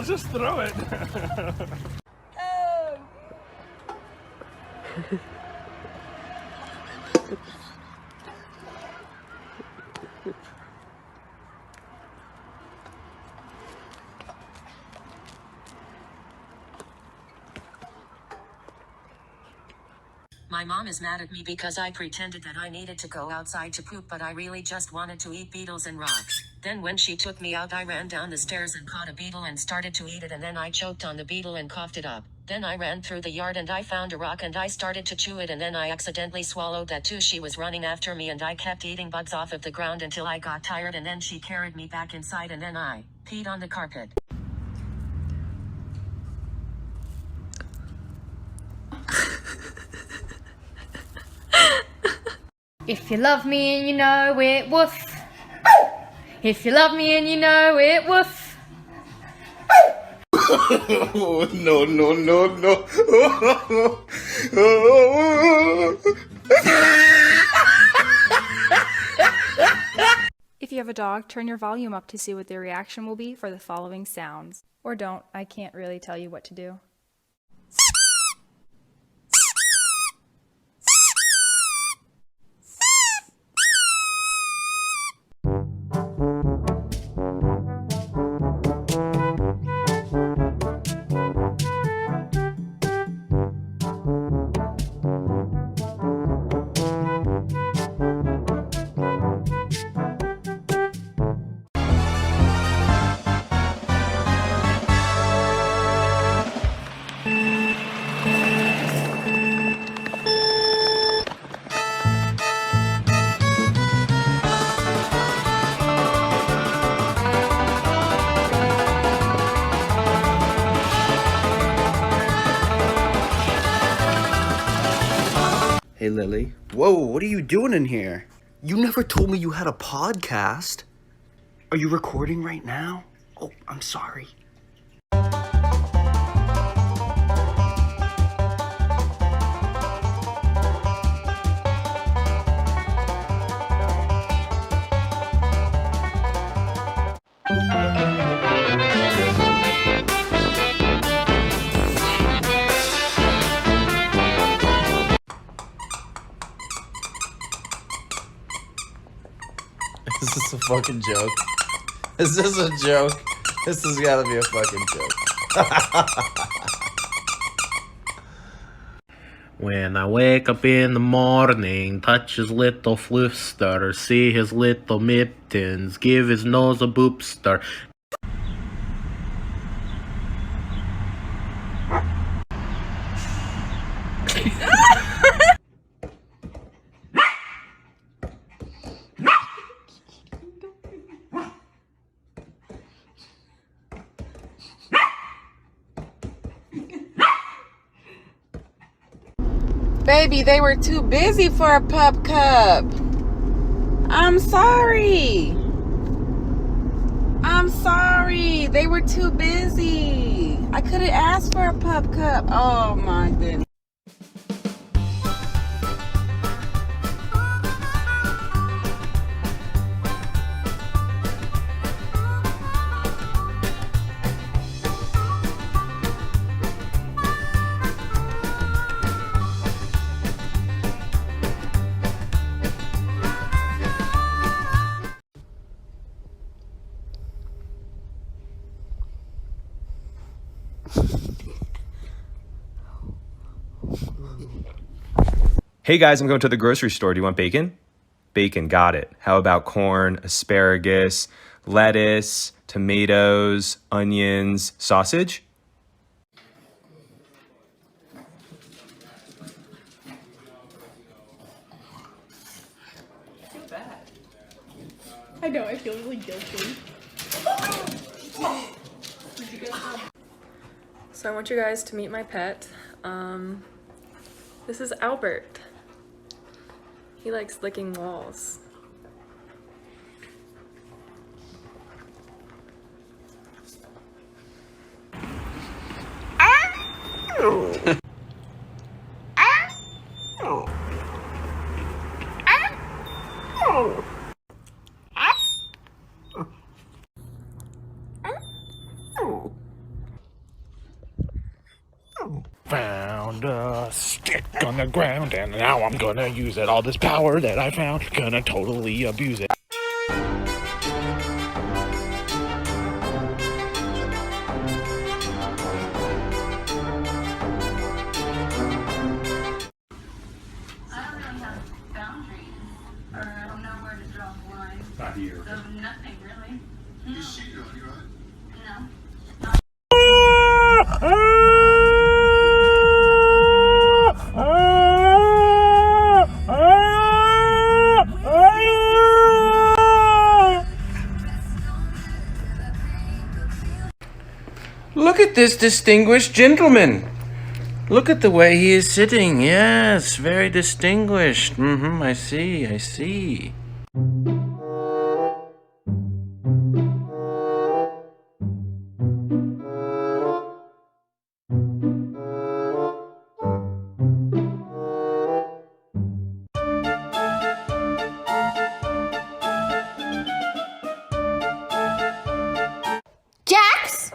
I'll just throw it. My mom is mad at me because I pretended that I needed to go outside to poop, but I really just wanted to eat beetles and rocks. Then when she took me out, I ran down the stairs and caught a beetle and started to eat it, and then I choked on the beetle and coughed it up. Then I ran through the yard and I found a rock and I started to chew it, and then I accidentally swallowed that too. She was running after me and I kept eating bugs off of the ground until I got tired, and then she carried me back inside, and then I peed on the carpet. If you love me and you know it, woof. If you love me and you know it, woof. Oh, no, no, no, no. If you have a dog, turn your volume up to see what their reaction will be for the following sounds. Or don't, I can't really tell you what to do. Hey, Lily. Whoa, what are you doing in here? You never told me you had a podcast. Are you recording right now? Oh, I'm sorry. Is this a fucking joke? Is this a joke? This has gotta be a fucking joke. When I wake up in the morning, touch his little fluster, see his little mittens, give his nose a boopster. Baby, they were too busy for a pup cup. I'm sorry. I'm sorry. They were too busy. I could have asked for a pup cup. Oh my goodness. Hey guys, I'm going to the grocery store. Do you want bacon? Bacon, got it. How about corn, asparagus, lettuce, tomatoes, onions, sausage? I know, I feel really guilty. So I want you guys to meet my pet. This is Albert. He likes licking walls. found a stick on the ground, and now I'm gonna use it. All this power that I found, gonna totally abuse it. Not here. Nothing really. Is she doing you right? No. Look at this distinguished gentleman. Look at the way he is sitting. Yes, very distinguished. I see, I see. Jax!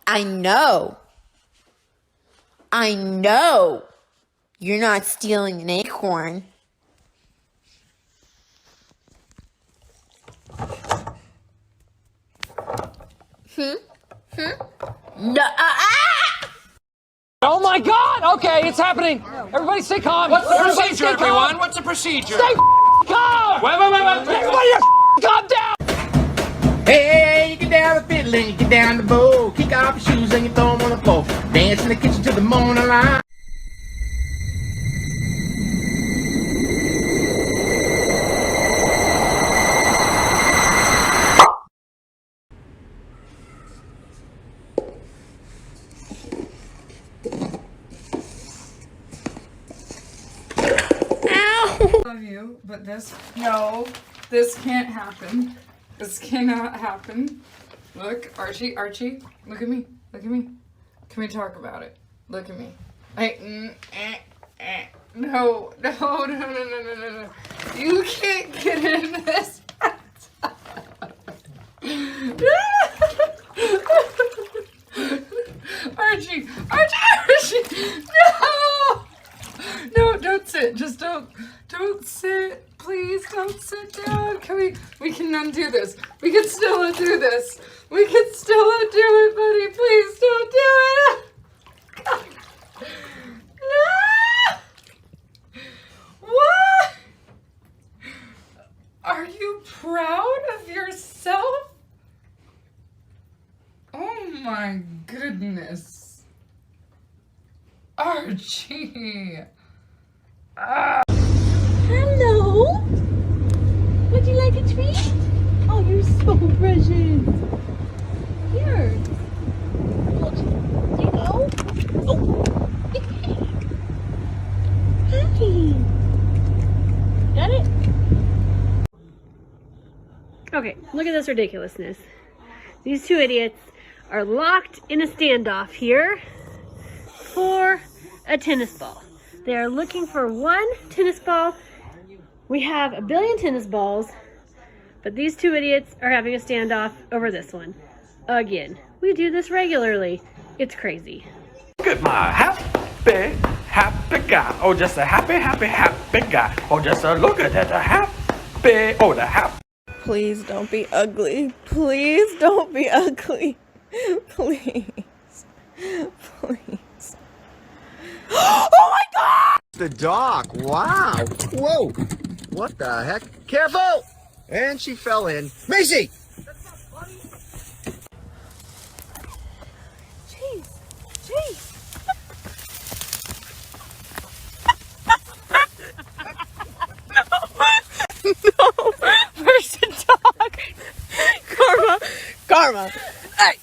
I know. You're not stealing an acorn. No, Oh my God! Okay, it's happening. Everybody stay calm. What's the procedure, everyone? What's the procedure? Stay calm! Wait. Everybody calm down! Hey, you get down the fiddle and you get down the bow. Kick off your shoes and you throw them on the floor. Dance in the kitchen to the morning light. Love you, but this can't happen. This cannot happen. Look, Archie, look at me. Can we talk about it? Look at me. No. You can't get in this. Archie, no, don't sit. Just don't sit. Please don't sit down. We can undo this. We can still undo this. We can still undo it, buddy. Please don't do it. No. What? Are you proud of yourself? Oh my goodness. Archie. Hello. Would you like a treat? Oh, you're so precious. Here. You go. Oh. Hi. Got it? Okay, look at this ridiculousness. These two idiots are locked in a standoff here for a tennis ball. They are looking for one tennis ball. We have a billion tennis balls, but these two idiots are having a standoff over this one. Again, we do this regularly. It's crazy. Look at my happy guy. Oh, just a happy guy. Oh, just a look at that the happy. Please don't be ugly. Please don't be ugly. Please. Please. Oh my God! The dog. Wow. Whoa. What the heck? Careful! And she fell in. Macy! Jeez. No. Where's the dog? Karma. Hey.